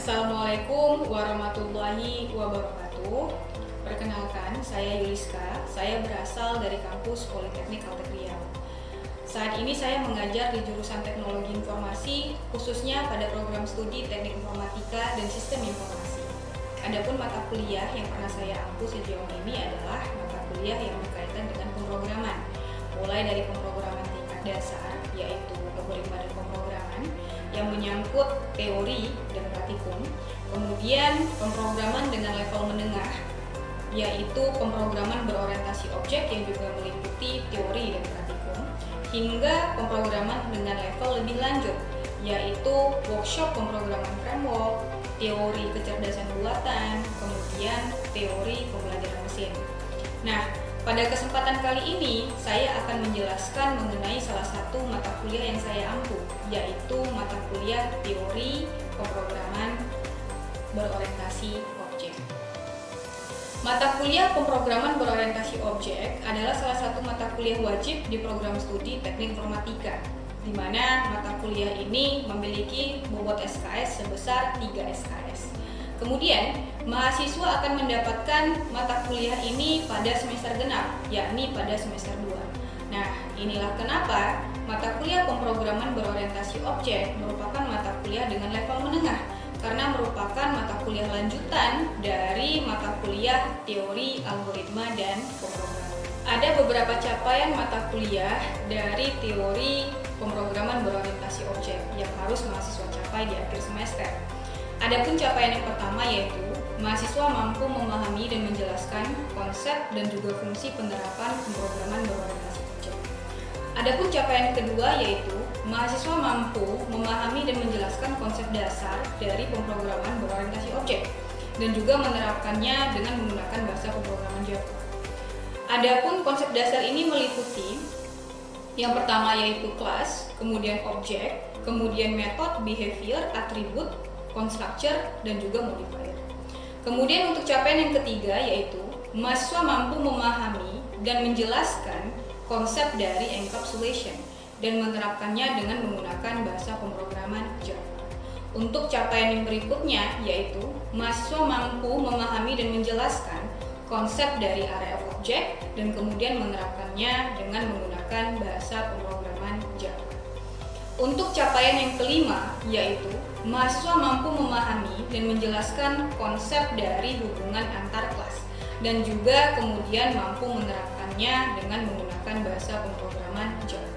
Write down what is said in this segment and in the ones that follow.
Assalamualaikum warahmatullahi wabarakatuh. Perkenalkan, saya Yuliska. Saya berasal dari kampus Politeknik Kalteng Riau. Saat ini saya mengajar di jurusan Teknologi Informasi, khususnya pada program studi Teknik Informatika dan Sistem Informasi. Adapun mata kuliah yang pernah saya ampu sejauh ini adalah mata kuliah yang berkaitan dengan pemrograman, mulai dari pemrograman tingkat dasar, yaitu algoritma dan pemrograman, yang menyangkut teori dan praktikum, kemudian pemrograman dengan level menengah, yaitu pemrograman berorientasi objek yang juga meliputi teori dan praktikum, hingga pemrograman dengan level lebih lanjut, yaitu workshop pemrograman framework, teori kecerdasan buatan, kemudian teori pembelajaran mesin. Nah, pada kesempatan kali ini saya akan menjelaskan mengenai salah satu mata kuliah yang saya ampu, yaitu mata kuliah teori pemrograman berorientasi objek. Mata kuliah pemrograman berorientasi objek adalah salah satu mata kuliah wajib di program studi Teknik Informatika, di mana mata kuliah ini memiliki bobot SKS sebesar 3 SKS. Kemudian, mahasiswa akan mendapatkan mata kuliah ini pada semester genap, yakni pada semester 2. Nah, inilah kenapa mata kuliah pemrograman berorientasi objek merupakan mata kuliah dengan level menengah, karena merupakan mata kuliah lanjutan dari mata kuliah teori, algoritma, dan pemrograman. Ada beberapa capaian mata kuliah dari teori pemrograman berorientasi objek yang harus mahasiswa capai di akhir semester. Adapun capaian yang pertama yaitu mahasiswa mampu memahami dan menjelaskan konsep dan juga fungsi penerapan pemrograman berorientasi objek. Adapun capaian kedua yaitu mahasiswa mampu memahami dan menjelaskan konsep dasar dari pemrograman berorientasi objek dan juga menerapkannya dengan menggunakan bahasa pemrograman Java. Adapun konsep dasar ini meliputi yang pertama yaitu kelas, kemudian objek, kemudian metode, behavior, atribut, constructor, dan juga modifier. Kemudian untuk capaian yang ketiga yaitu mahasiswa mampu memahami dan menjelaskan konsep dari encapsulation dan menerapkannya dengan menggunakan bahasa pemrograman Java. Untuk capaian yang berikutnya yaitu mahasiswa mampu memahami dan menjelaskan konsep dari area of object dan kemudian menerapkannya dengan menggunakan bahasa pemrograman Java. Untuk capaian yang kelima yaitu mahasiswa mampu memahami dan menjelaskan konsep dari hubungan antar kelas dan juga kemudian mampu menerapkannya dengan menggunakan bahasa pemrograman Java.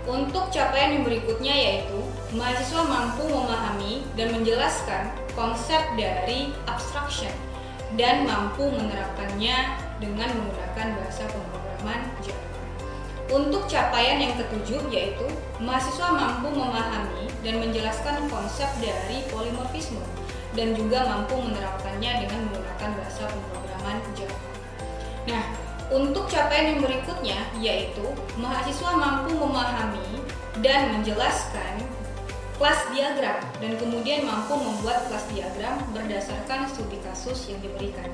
Untuk capaian yang berikutnya yaitu mahasiswa mampu memahami dan menjelaskan konsep dari abstraction dan mampu menerapkannya dengan menggunakan bahasa pemrograman Java. Untuk capaian yang ketujuh yaitu mahasiswa mampu memahami dan menjelaskan konsep dari polimorfisme dan juga mampu menerapkannya dengan menggunakan bahasa pemrograman Java. Nah, untuk capaian yang berikutnya yaitu mahasiswa mampu memahami dan menjelaskan kelas diagram dan kemudian mampu membuat kelas diagram berdasarkan studi kasus yang diberikan.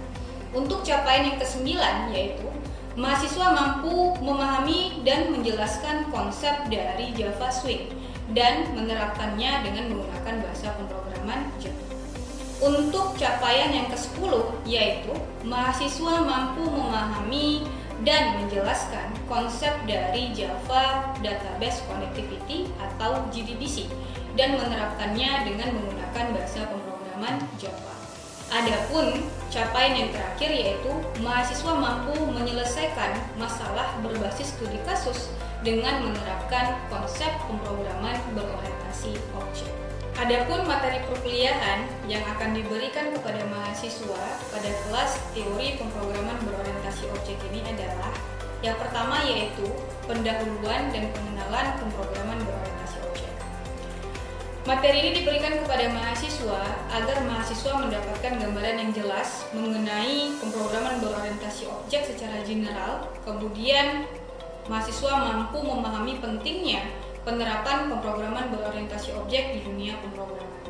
Untuk capaian yang kesembilan yaitu mahasiswa mampu memahami dan menjelaskan konsep dari Java Swing dan menerapkannya dengan menggunakan bahasa pemrograman Java. Untuk capaian yang ke-10 yaitu mahasiswa mampu memahami dan menjelaskan konsep dari Java Database Connectivity atau JDBC dan menerapkannya dengan menggunakan bahasa pemrograman Java. Adapun capaian yang terakhir yaitu mahasiswa mampu menyelesaikan masalah berbasis studi kasus dengan menerapkan konsep pemrograman berorientasi objek. Adapun materi perkuliahan yang akan diberikan kepada mahasiswa pada kelas teori pemrograman berorientasi objek ini adalah yang pertama yaitu pendahuluan dan pengenalan pemrograman berorientasi objek. Materi ini diberikan kepada mahasiswa agar mahasiswa mendapatkan gambaran yang jelas mengenai pemrograman berorientasi objek secara general, kemudian mahasiswa mampu memahami pentingnya penerapan pemrograman berorientasi objek di dunia pemrograman.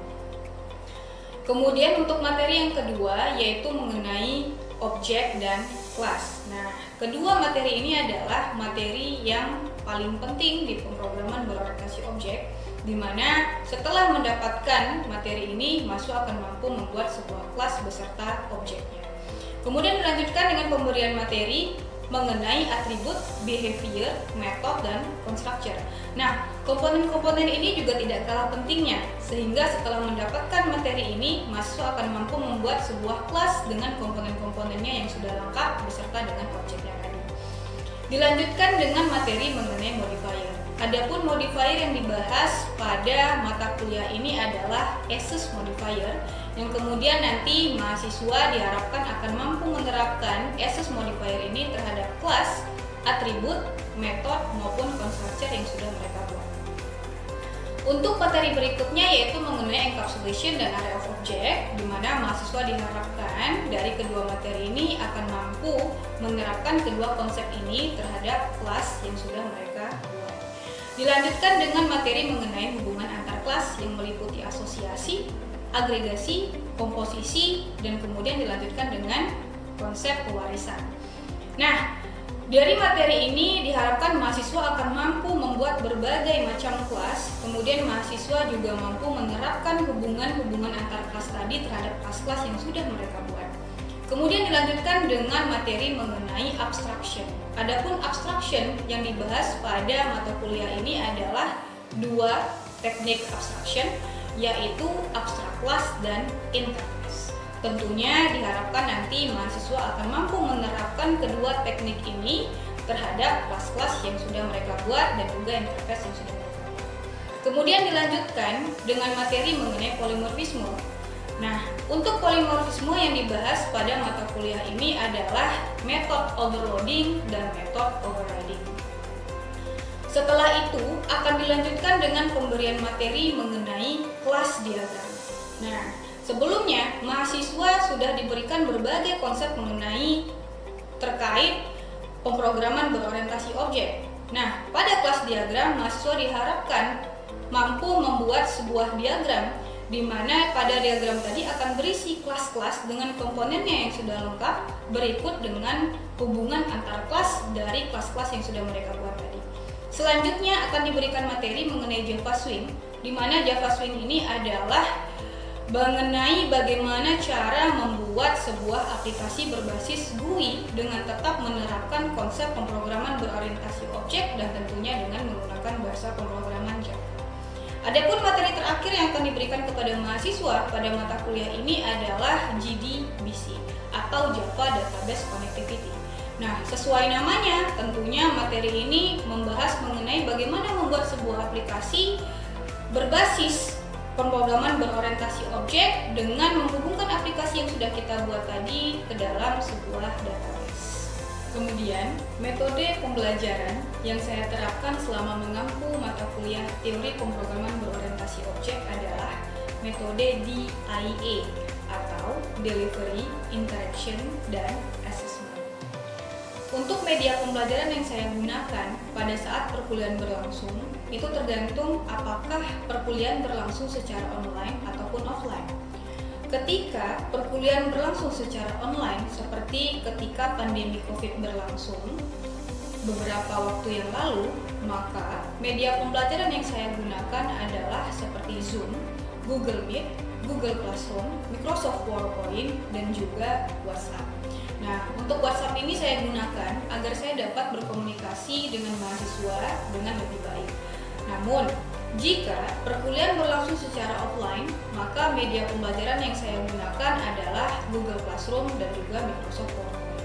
Kemudian untuk materi yang kedua yaitu mengenai objek dan kelas. Nah, kedua materi ini adalah materi yang paling penting di pemrograman berorientasi objek di mana setelah mendapatkan materi ini, mahasiswa akan mampu membuat sebuah kelas beserta objeknya. Kemudian dilanjutkan dengan pemberian materi mengenai atribut, behavior, method, dan constructor. Nah, komponen-komponen ini juga tidak kalah pentingnya, sehingga setelah mendapatkan materi ini, mahasiswa akan mampu membuat sebuah kelas dengan komponen-komponennya yang sudah lengkap beserta dengan objeknya tadi. Dilanjutkan dengan materi mengenai modifier. Adapun modifier yang dibahas pada mata kuliah ini adalah access modifier, yang kemudian nanti mahasiswa diharapkan akan mampu menerapkan access modifier ini terhadap kelas, atribut, metode maupun constructor yang sudah mereka buat. Untuk materi berikutnya yaitu mengenai encapsulation dan array of object, di mana mahasiswa diharapkan dari kedua materi ini akan mampu menerapkan kedua konsep ini terhadap kelas yang sudah mereka buat. Dilanjutkan dengan materi mengenai hubungan antar kelas yang meliputi asosiasi, agregasi, komposisi, dan kemudian dilanjutkan dengan konsep pewarisan. Nah, dari materi ini diharapkan mahasiswa akan mampu membuat berbagai macam kelas, kemudian mahasiswa juga mampu menerapkan hubungan-hubungan antar kelas tadi terhadap kelas-kelas yang sudah mereka buat. Kemudian dilanjutkan dengan materi mengenai abstraction. Adapun abstraction yang dibahas pada mata kuliah ini adalah dua teknik abstraction, yaitu abstract class dan interface. Tentunya diharapkan nanti mahasiswa akan mampu menerapkan kedua teknik ini terhadap kelas-kelas yang sudah mereka buat dan juga interface yang sudah mereka buat. Kemudian dilanjutkan dengan materi mengenai polimorfisme. Nah, untuk polimorfisme yang dibahas pada mata kuliah ini adalah method overloading dan method overriding. Setelah itu akan dilanjutkan dengan pemberian materi mengenai kelas diagram. Nah, sebelumnya mahasiswa sudah diberikan berbagai konsep mengenai terkait pemrograman berorientasi objek. Nah, pada kelas diagram mahasiswa diharapkan mampu membuat sebuah diagram di mana pada diagram tadi akan berisi kelas-kelas dengan komponennya yang sudah lengkap berikut dengan hubungan antar kelas dari kelas-kelas yang sudah mereka buat tadi. Selanjutnya akan diberikan materi mengenai Java Swing, di mana Java Swing ini adalah mengenai bagaimana cara membuat sebuah aplikasi berbasis GUI dengan tetap menerapkan konsep pemrograman berorientasi objek dan tentunya dengan menggunakan bahasa pemrograman Java. Adapun materi terakhir yang akan diberikan kepada mahasiswa pada mata kuliah ini adalah JDBC atau Java Database Connectivity. Nah, sesuai namanya, tentunya materi ini membahas mengenai bagaimana membuat sebuah aplikasi berbasis pemrograman berorientasi objek dengan menghubungkan aplikasi yang sudah kita buat tadi ke dalam sebuah database. Kemudian, metode pembelajaran yang saya terapkan selama mengampu mata kuliah teori pemrograman berorientasi objek adalah metode DIA atau Delivery, Interaction, dan Assessment. Untuk media pembelajaran yang saya gunakan pada saat perkuliahan berlangsung, itu tergantung apakah perkuliahan berlangsung secara online ataupun offline. Ketika perkuliahan berlangsung secara online, seperti ketika pandemi COVID berlangsung beberapa waktu yang lalu, maka media pembelajaran yang saya gunakan adalah seperti Zoom, Google Meet, Google Classroom, Microsoft PowerPoint, dan juga WhatsApp. Nah, untuk WhatsApp ini saya gunakan agar saya dapat berkomunikasi dengan mahasiswa dengan lebih baik. Namun, jika perkuliahan berlangsung secara offline, maka media pembelajaran yang saya gunakan adalah Google Classroom dan juga Microsoft PowerPoint.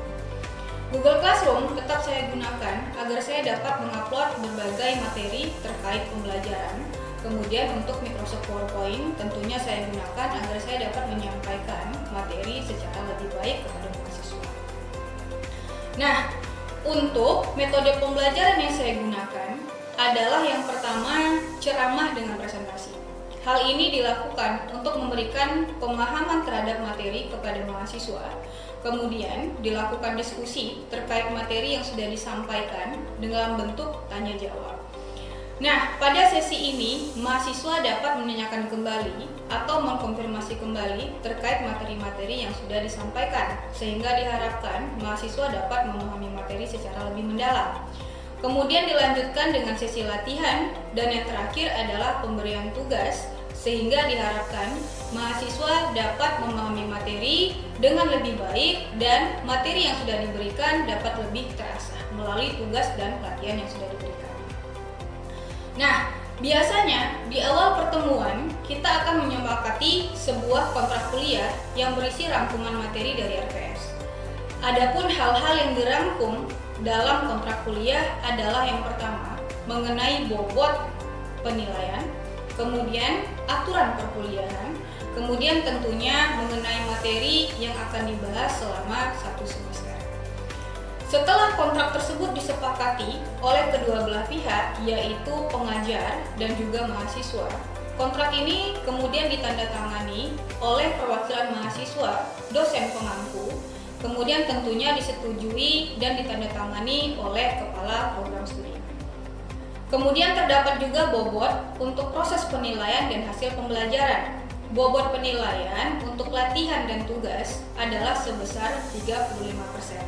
Google Classroom tetap saya gunakan agar saya dapat mengupload berbagai materi terkait pembelajaran. Kemudian untuk Microsoft PowerPoint tentunya saya gunakan agar saya dapat menyampaikan materi secara lebih baik kepada mahasiswa. Nah, untuk metode pembelajaran yang saya gunakan adalah yang pertama, ceramah dengan presentasi. Hal ini dilakukan untuk memberikan pemahaman terhadap materi kepada mahasiswa. Kemudian dilakukan diskusi terkait materi yang sudah disampaikan dalam bentuk tanya jawab. Nah, pada sesi ini mahasiswa dapat menanyakan kembali atau mengkonfirmasi kembali terkait materi-materi yang sudah disampaikan, sehingga diharapkan mahasiswa dapat memahami materi secara lebih mendalam. Kemudian dilanjutkan dengan sesi latihan, dan yang terakhir adalah pemberian tugas, sehingga diharapkan mahasiswa dapat memahami materi dengan lebih baik dan materi yang sudah diberikan dapat lebih terasa melalui tugas dan pelatihan yang sudah diberikan. Nah, biasanya di awal pertemuan kita akan menyepakati sebuah kontrak kuliah yang berisi rangkuman materi dari RPS. Adapun hal-hal yang dirangkum dalam kontrak kuliah adalah yang pertama, mengenai bobot penilaian, kemudian aturan perkuliahan, kemudian tentunya mengenai materi yang akan dibahas selama 1 semester. Setelah kontrak tersebut disepakati oleh kedua belah pihak, yaitu pengajar dan juga mahasiswa, kontrak ini kemudian ditandatangani oleh perwakilan mahasiswa, dosen pengampu, kemudian tentunya disetujui dan ditandatangani oleh kepala program studi. Kemudian terdapat juga bobot untuk proses penilaian dan hasil pembelajaran. Bobot penilaian untuk latihan dan tugas adalah sebesar 35%.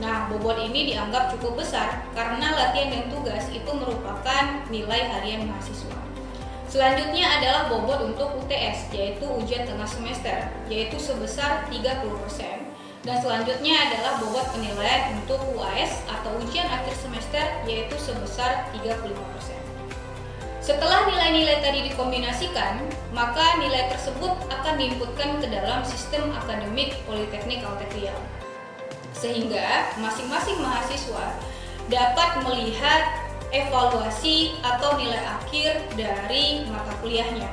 Nah, bobot ini dianggap cukup besar karena latihan dan tugas itu merupakan nilai harian mahasiswa. Selanjutnya adalah bobot untuk UTS, yaitu ujian tengah semester, yaitu sebesar 30%. Dan selanjutnya adalah bobot penilaian untuk UAS atau ujian akhir semester, yaitu sebesar 35%. Setelah nilai-nilai tadi dikombinasikan, maka nilai tersebut akan diinputkan ke dalam sistem akademik Politeknik Altek Riau, sehingga masing-masing mahasiswa dapat melihat evaluasi atau nilai akhir dari mata kuliahnya.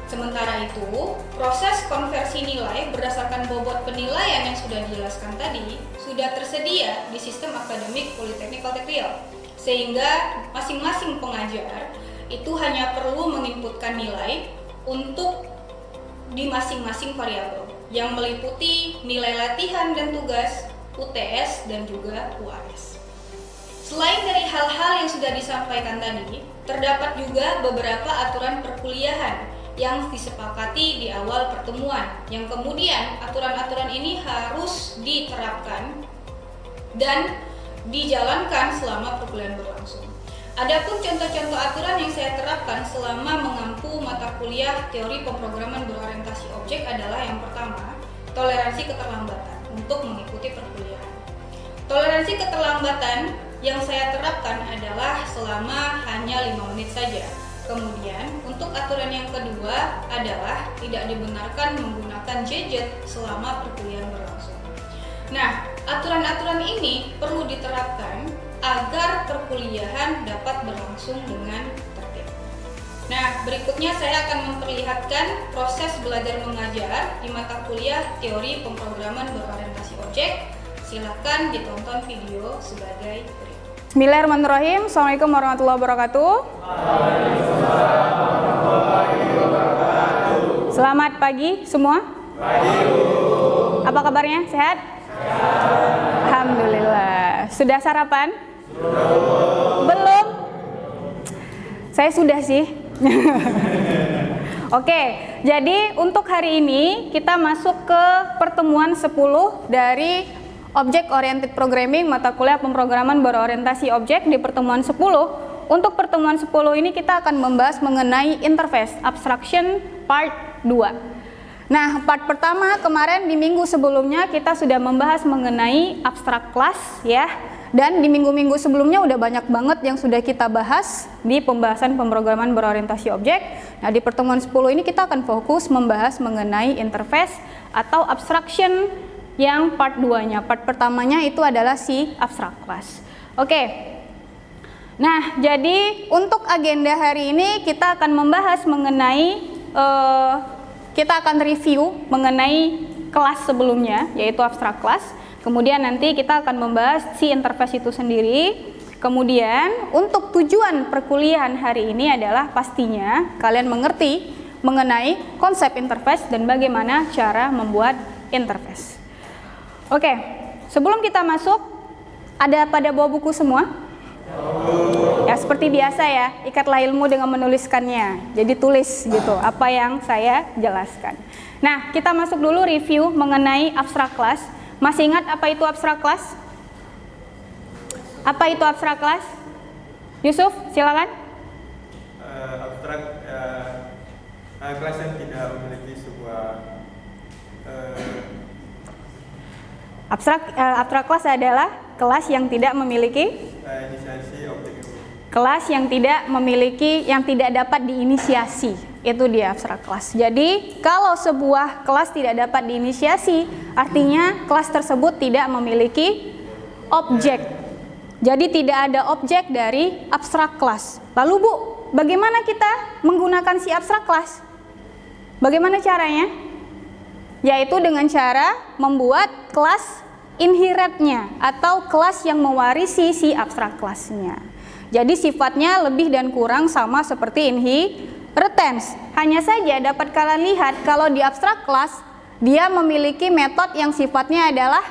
Sementara itu, proses konversi nilai berdasarkan bobot penilaian yang sudah dijelaskan tadi sudah tersedia di sistem akademik Politeknik Altek Riau, sehingga masing-masing pengajar itu hanya perlu menginputkan nilai untuk di masing-masing variabel yang meliputi nilai latihan dan tugas, UTS, dan juga UAS. Selain dari hal-hal yang sudah disampaikan tadi, terdapat juga beberapa aturan perkuliahan yang disepakati di awal pertemuan, yang kemudian aturan-aturan ini harus diterapkan dan dijalankan selama perkuliahan berlangsung. Adapun contoh-contoh aturan yang saya terapkan selama mengampu mata kuliah teori pemrograman berorientasi objek adalah yang pertama, toleransi keterlambatan untuk mengikuti perkuliahan. Toleransi keterlambatan yang saya terapkan adalah selama hanya 5 menit saja. Kemudian, untuk aturan yang kedua adalah tidak dibenarkan menggunakan gadget selama perkuliahan berlangsung. Nah, aturan-aturan ini perlu diterapkan agar perkuliahan dapat berlangsung dengan tertib. Nah, berikutnya saya akan memperlihatkan proses belajar mengajar di mata kuliah teori pemrograman berorientasi objek. Silakan ditonton video sebagai berikut. Bismillahirrahmanirrahim. Assalamualaikum warahmatullahi wabarakatuh. Selamat pagi semua. Apa kabarnya? Sehat? Alhamdulillah. Sudah sarapan? Belum? Saya sudah sih. Oke, jadi untuk hari ini kita masuk ke pertemuan 10 dari Object Oriented Programming, mata kuliah pemrograman berorientasi objek di pertemuan 10. Untuk pertemuan 10 ini kita akan membahas mengenai interface abstraction part 2. Nah, part pertama kemarin di minggu sebelumnya kita sudah membahas mengenai abstract class ya. Dan di minggu-minggu sebelumnya udah banyak banget yang sudah kita bahas di pembahasan pemrograman berorientasi objek. Nah, di pertemuan 10 ini kita akan fokus membahas mengenai interface atau abstraction yang part 2-nya. Part pertamanya itu adalah si abstract class. Oke. Nah, jadi untuk agenda hari ini kita akan membahas mengenai kita akan review mengenai kelas sebelumnya, yaitu abstract class. Kemudian nanti kita akan membahas si interface itu sendiri. Kemudian untuk tujuan perkuliahan hari ini adalah pastinya kalian mengerti mengenai konsep interface dan bagaimana cara membuat interface. Oke, sebelum kita masuk, ada pada bawa buku semua? Ya, seperti biasa ya, ikatlah ilmu dengan menuliskannya. Jadi tulis gitu, apa yang saya jelaskan. Nah, kita masuk dulu review mengenai abstract class. Masih ingat apa itu abstract class? Apa itu abstrak class? Yusuf, silakan. Abstrak kelas yang tidak memiliki sebuah Abstrak kelas adalah kelas yang tidak memiliki inisiasi objek. kelas yang tidak memiliki, yang tidak dapat diinisiasi. Itu dia abstrak kelas. Jadi kalau sebuah kelas tidak dapat diinisiasi, artinya kelas tersebut tidak memiliki objek. Jadi tidak ada objek dari abstrak kelas. Lalu Bu, bagaimana kita menggunakan si abstrak kelas? Bagaimana caranya? Yaitu dengan cara membuat kelas inheritnya atau kelas yang mewarisi si abstrak kelasnya. Jadi sifatnya lebih dan kurang sama seperti inheritance. Hanya saja dapat kalian lihat kalau di abstrak kelas dia memiliki metode yang sifatnya adalah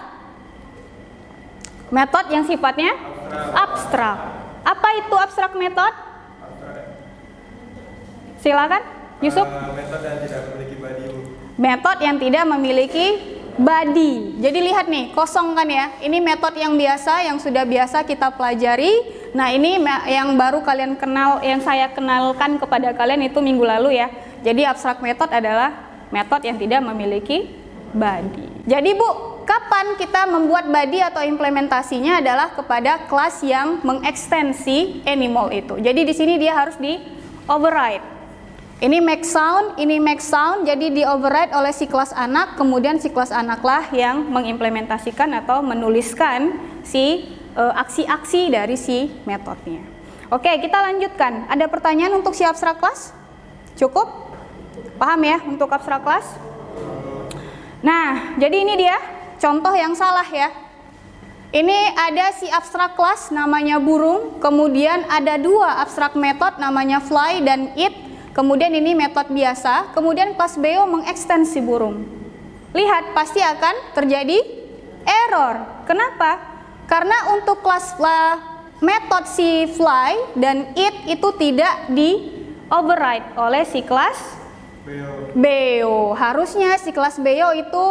abstrak. Apa itu abstrak metode? Silakan, Yusuf. Metode yang tidak memiliki body. Metode yang tidak memiliki body. Jadi lihat nih, kosong kan ya. Ini metode yang biasa, yang sudah biasa kita pelajari. Nah, ini yang baru kalian kenal, yang saya kenalkan kepada kalian itu minggu lalu ya. Jadi abstrak metode adalah metode yang tidak memiliki body. Jadi Bu, kapan kita membuat body atau implementasinya adalah kepada kelas yang mengekstensi animal itu. Jadi di sini dia harus di override. Ini make sound, jadi di override oleh si kelas anak, kemudian si kelas anaklah yang mengimplementasikan atau menuliskan si aksi-aksi dari si metodenya. Oke, kita lanjutkan. Ada pertanyaan untuk si abstrak kelas? Cukup? Paham ya untuk abstrak kelas? Nah, jadi ini dia contoh yang salah ya. Ini ada si abstrak kelas namanya burung, kemudian ada dua abstrak metode namanya fly dan eat. Kemudian ini metode biasa, kemudian kelas BO mengekstensi burung. Lihat, pasti akan terjadi error. Kenapa? Karena untuk kelas metode si fly dan eat itu tidak di override oleh si kelas BO. Harusnya si kelas BO itu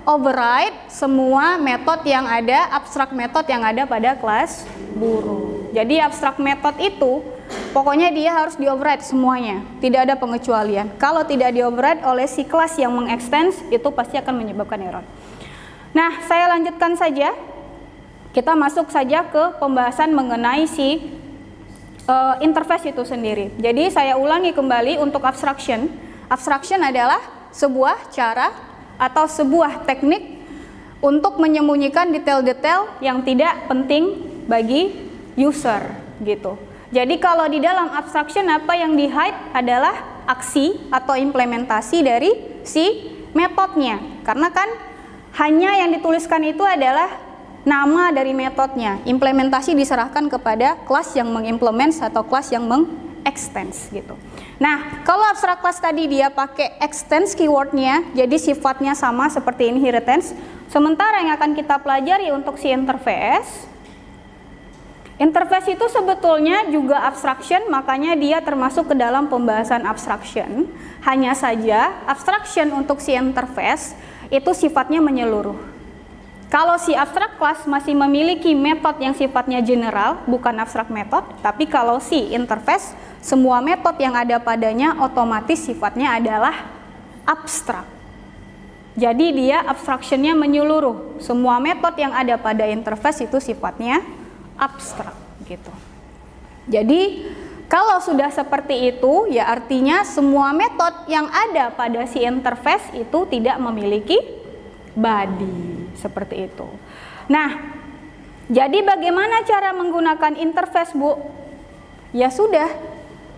override semua metode yang ada, abstrak metode yang ada pada kelas burung. Jadi abstrak metode itu pokoknya dia harus di override semuanya, tidak ada pengecualian. Kalau tidak di override oleh si kelas yang mengextend, itu pasti akan menyebabkan error. Nah, saya lanjutkan saja. Kita masuk saja ke pembahasan mengenai si interface itu sendiri. Jadi saya ulangi kembali untuk abstraction. Abstraction adalah sebuah cara atau sebuah teknik untuk menyembunyikan detail-detail yang tidak penting bagi user gitu. Jadi kalau di dalam abstraction apa yang di hide adalah aksi atau implementasi dari si metodenya. Karena kan hanya yang dituliskan itu adalah nama dari metodenya. Implementasi diserahkan kepada kelas yang mengimplement atau kelas yang mengextends gitu. Nah, kalau abstrak class tadi dia pakai extends keywordnya, jadi sifatnya sama seperti inheritance. Sementara yang akan kita pelajari untuk si interface. Interface itu sebetulnya juga abstraction, makanya dia termasuk ke dalam pembahasan abstraction. Hanya saja abstraction untuk si interface itu sifatnya menyeluruh. Kalau si abstract class masih memiliki metode yang sifatnya general, bukan abstract method, tapi kalau si interface, semua metode yang ada padanya otomatis sifatnya adalah abstrak. Jadi dia abstractionnya menyeluruh. Semua metode yang ada pada interface itu sifatnya abstrak gitu. Jadi kalau sudah seperti itu ya artinya semua metode yang ada pada si interface itu tidak memiliki body seperti itu. Nah, jadi bagaimana cara menggunakan interface Bu? Ya sudah,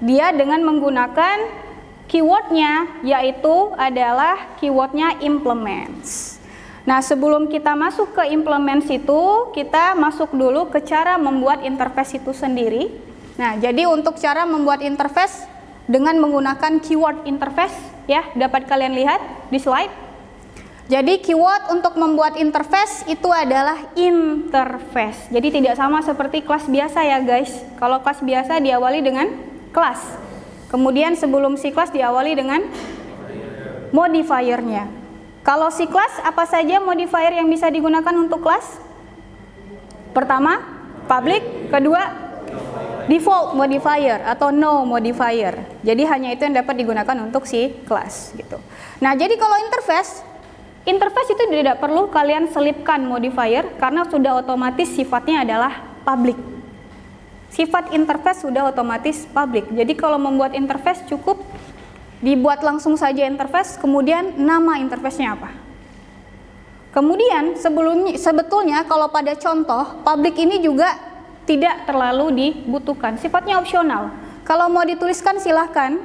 dia dengan menggunakan keywordnya yaitu adalah keywordnya implements. Nah, sebelum kita masuk ke implements itu, kita masuk dulu ke cara membuat interface itu sendiri. Nah, jadi untuk cara membuat interface dengan menggunakan keyword interface, ya, dapat kalian lihat di slide. Jadi keyword untuk membuat interface itu adalah interface. Jadi tidak sama seperti kelas biasa ya guys. Kalau kelas biasa diawali dengan kelas. Kemudian sebelum si kelas diawali dengan modifiernya. Kalau si kelas, apa saja modifier yang bisa digunakan untuk kelas? Pertama, public, kedua default modifier atau no modifier. Jadi hanya itu yang dapat digunakan untuk si kelas gitu. Nah, jadi kalau interface itu tidak perlu kalian selipkan modifier karena sudah otomatis sifatnya adalah public. Sifat interface sudah otomatis public. Jadi kalau membuat interface cukup dibuat langsung saja interface, kemudian nama interface-nya apa. Kemudian sebetulnya kalau pada contoh public ini juga tidak terlalu dibutuhkan, sifatnya opsional. Kalau mau dituliskan silahkan,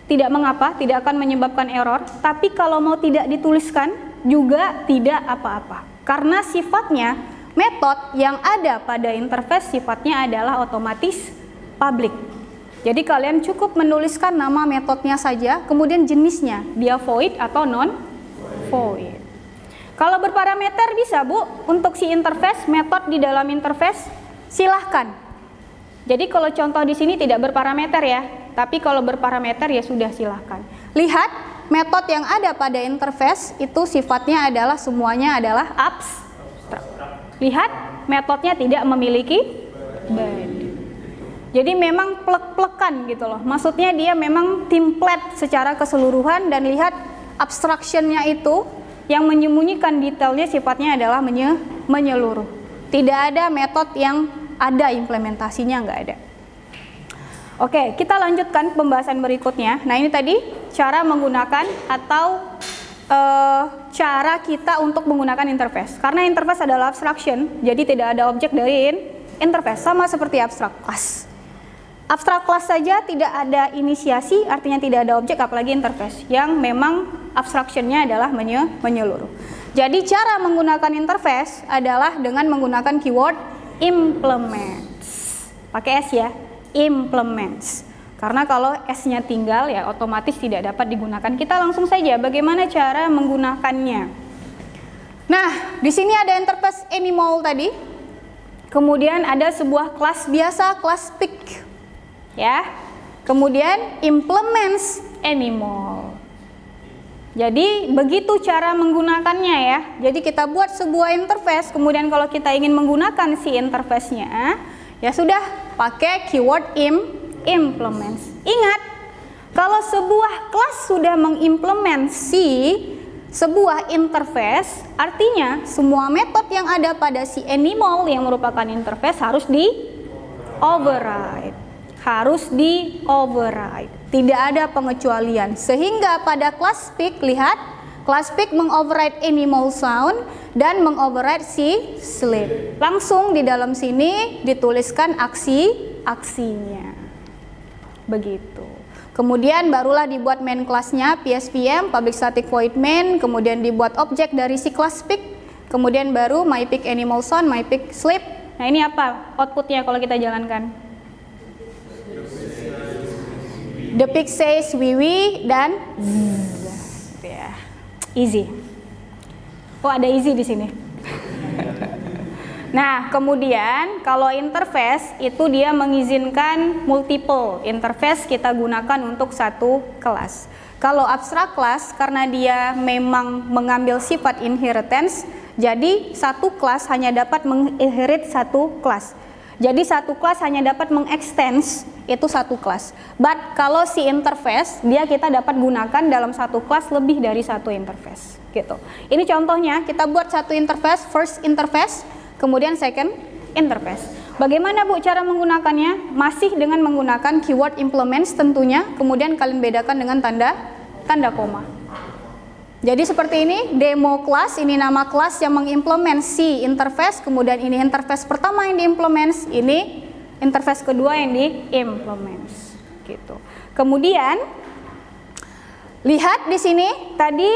tidak mengapa, tidak akan menyebabkan error. Tapi kalau mau tidak dituliskan juga tidak apa-apa, karena sifatnya metode yang ada pada interface sifatnya adalah otomatis public. Jadi kalian cukup menuliskan nama metodenya saja, kemudian jenisnya dia void atau non void. Kalau berparameter bisa Bu, untuk si interface, metode di dalam interface silahkan. Jadi kalau contoh di sini tidak berparameter ya, tapi kalau berparameter ya sudah silahkan. Lihat metode yang ada pada interface itu sifatnya adalah semuanya adalah abstrak. Lihat metodenya tidak memiliki body. Jadi memang plek-plekan gitu loh. Maksudnya dia memang template secara keseluruhan, dan lihat abstractionnya itu yang menyembunyikan detailnya sifatnya adalah menyeluruh. Tidak ada metode yang ada implementasinya, nggak ada. Oke, kita lanjutkan pembahasan berikutnya. Nah, ini tadi cara menggunakan atau cara kita untuk menggunakan interface. Karena interface adalah abstraction, jadi tidak ada objek dari interface, sama seperti abstract class. Abstract class saja tidak ada inisiasi, artinya tidak ada objek, apalagi interface yang memang abstractionnya adalah menyeluruh. Jadi cara menggunakan interface adalah dengan menggunakan keyword implements. Pakai S ya, implements. Karena kalau S-nya tinggal ya otomatis tidak dapat digunakan. Kita langsung saja bagaimana cara menggunakannya. Nah, di sini ada interface animal tadi. Kemudian ada sebuah kelas biasa, kelas pick. Ya. Kemudian implements animal. Jadi begitu cara menggunakannya ya. Jadi kita buat sebuah interface, kemudian kalau kita ingin menggunakan si interface-nya, ya sudah pakai keyword implements. Ingat, kalau sebuah kelas sudah mengimplementasi sebuah interface, artinya semua metode yang ada pada si animal yang merupakan interface harus di override. Harus di override. Tidak ada pengecualian. Sehingga pada class pick, lihat, class pick mengoverride animal sound dan mengoverride si sleep. Langsung di dalam sini dituliskan aksinya. Begitu. Kemudian barulah dibuat main kelasnya, PSVM, public static void main, kemudian dibuat objek dari si class pick, kemudian baru my pick animal sound, my pick sleep. Nah, ini apa outputnya kalau kita jalankan? The pick says wiwi dan ya, easy. Oh, ada easy di sini. Nah, kemudian kalau interface itu dia mengizinkan multiple interface kita gunakan untuk satu kelas. Kalau abstract class karena dia memang mengambil sifat inheritance, jadi satu kelas hanya dapat menginherit satu kelas. Jadi satu kelas hanya dapat mengextend itu satu kelas. But kalau si interface dia kita dapat gunakan dalam satu kelas lebih dari satu interface gitu. Ini contohnya, kita buat satu interface, first interface, kemudian second interface. Bagaimana Bu cara menggunakannya? Masih dengan menggunakan keyword implements tentunya, kemudian kalian bedakan dengan tanda koma. Jadi seperti ini, demo class, ini nama kelas yang mengimplement si interface, kemudian ini interface pertama yang diimplement, ini interface kedua yang diimplement gitu. Kemudian lihat di sini tadi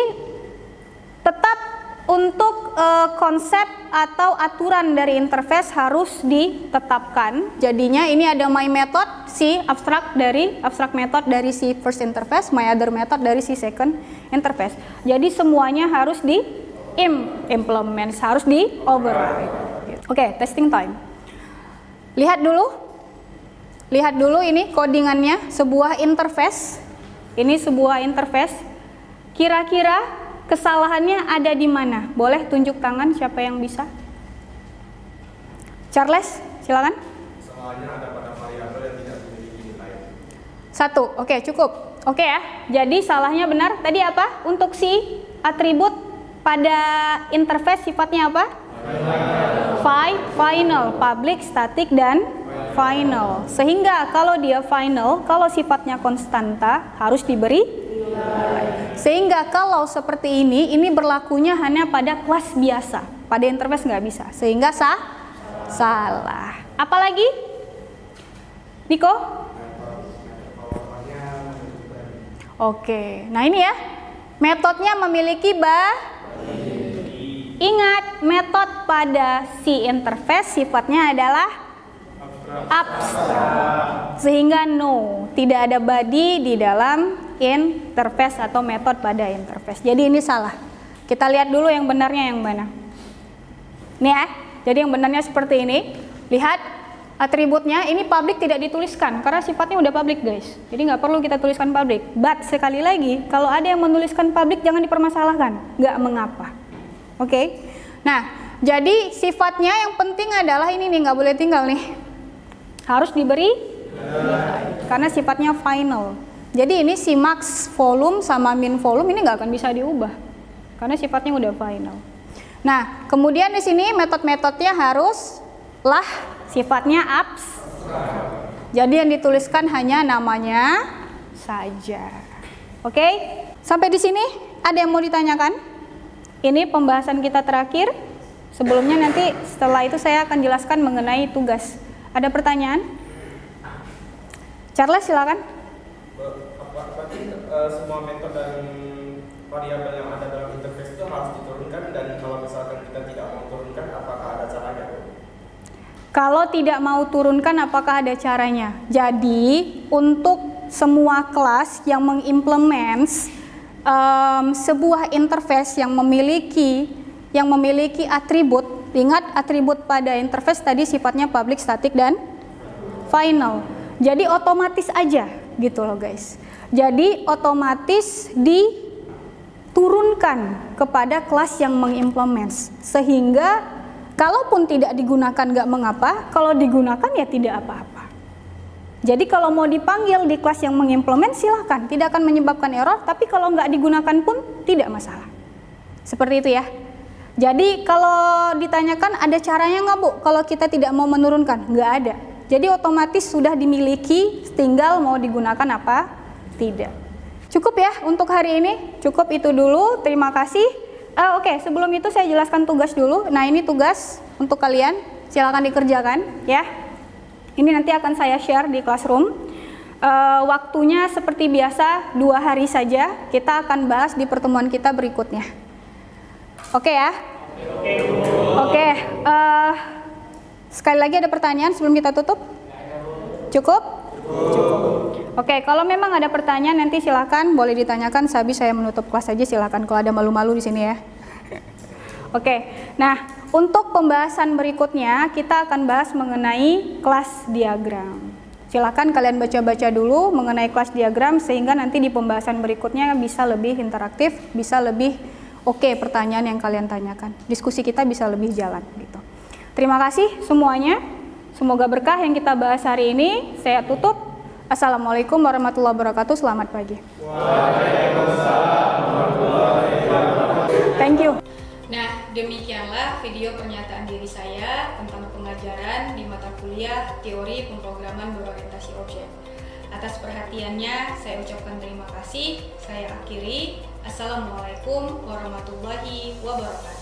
tetap untuk konsep atau aturan dari interface harus ditetapkan. Jadinya ini ada my method, si abstract method dari si first interface, my other method dari si second interface. Jadi semuanya harus di implement, harus di override. Oke, testing time. Lihat dulu ini codingannya, sebuah interface. Ini sebuah interface. Kira-kira kesalahannya ada di mana? Boleh tunjuk tangan siapa yang bisa? Charles, silakan. Soalnya ada pada variabel yang tidak memiliki nilai. 1, oke cukup. Oke ya, jadi salahnya benar. Tadi apa? Untuk si atribut pada interface sifatnya apa? Final, public, static, dan final. Sehingga kalau dia final, kalau sifatnya konstanta harus diberi nilai. Sehingga kalau seperti ini berlakunya hanya pada kelas biasa. Pada interface nggak bisa. Sehingga salah. Apalagi? Niko? Oke, nah ini ya, metodenya memiliki ingat, metode pada si interface sifatnya adalah abstrak, sehingga no, tidak ada body di dalam interface atau metode pada interface. Jadi ini salah. Kita lihat dulu yang benarnya yang mana. Nih ya, jadi yang benarnya seperti ini. Lihat. Atributnya ini public tidak dituliskan karena sifatnya udah public guys, jadi nggak perlu kita tuliskan public. But sekali lagi, kalau ada yang menuliskan public jangan dipermasalahkan, nggak mengapa. Oke. Nah, jadi sifatnya yang penting adalah ini nih, nggak boleh tinggal nih, harus diberi karena sifatnya final. Jadi ini si max volume sama min volume ini nggak akan bisa diubah karena sifatnya udah final. Nah, kemudian di sini metode-metodenya haruslah sifatnya abstrak. Jadi yang dituliskan hanya namanya saja. Oke? Sampai di sini ada yang mau ditanyakan? Ini pembahasan kita terakhir. Sebelumnya nanti setelah itu saya akan jelaskan mengenai tugas. Ada pertanyaan? Charles silakan. Berarti semua metode dan variabel yang ada dalam interface itu harus diturunkan, dan kalau misalkan kita tidak mau turunkan, apakah ada caranya? Kalau tidak mau turunkan, apakah ada caranya? Jadi, untuk semua kelas yang mengimplement sebuah interface yang memiliki atribut, ingat atribut pada interface tadi sifatnya public, static, dan final. Jadi otomatis aja gitu loh guys. Jadi otomatis diturunkan kepada kelas yang mengimplement, sehingga kalaupun tidak digunakan nggak mengapa, kalau digunakan ya tidak apa-apa. Jadi kalau mau dipanggil di kelas yang mengimplement silahkan, tidak akan menyebabkan error, tapi kalau nggak digunakan pun tidak masalah. Seperti itu ya. Jadi kalau ditanyakan ada caranya nggak Bu kalau kita tidak mau menurunkan? Nggak ada. Jadi otomatis sudah dimiliki, tinggal mau digunakan apa? Tidak. Cukup ya untuk hari ini, cukup itu dulu, terima kasih. Oke, sebelum itu saya jelaskan tugas dulu. Nah, ini tugas untuk kalian, silakan dikerjakan ya. Ini nanti akan saya share di classroom. Waktunya seperti biasa 2 hari saja. Kita akan bahas di pertemuan kita berikutnya. Oke ya? Oke. Sekali lagi ada pertanyaan sebelum kita tutup? Cukup? Cukup. Oke, kalau memang ada pertanyaan nanti silakan boleh ditanyakan. Sehabis saya menutup kelas saja silakan. Kalau ada malu-malu di sini ya. Oke. Nah, untuk pembahasan berikutnya kita akan bahas mengenai kelas diagram. Silakan kalian baca-baca dulu mengenai kelas diagram sehingga nanti di pembahasan berikutnya bisa lebih interaktif, bisa lebih oke pertanyaan yang kalian tanyakan. Diskusi kita bisa lebih jalan gitu. Terima kasih semuanya. Semoga berkah yang kita bahas hari ini. Saya tutup. Assalamualaikum warahmatullahi wabarakatuh. Selamat pagi. Waalaikumsalam warahmatullahi wabarakatuh. Thank you. Nah, demikianlah video pernyataan diri saya tentang pengajaran di mata kuliah Teori Pemrograman Berorientasi Objek. Atas perhatiannya, saya ucapkan terima kasih. Saya akhiri. Assalamualaikum warahmatullahi wabarakatuh.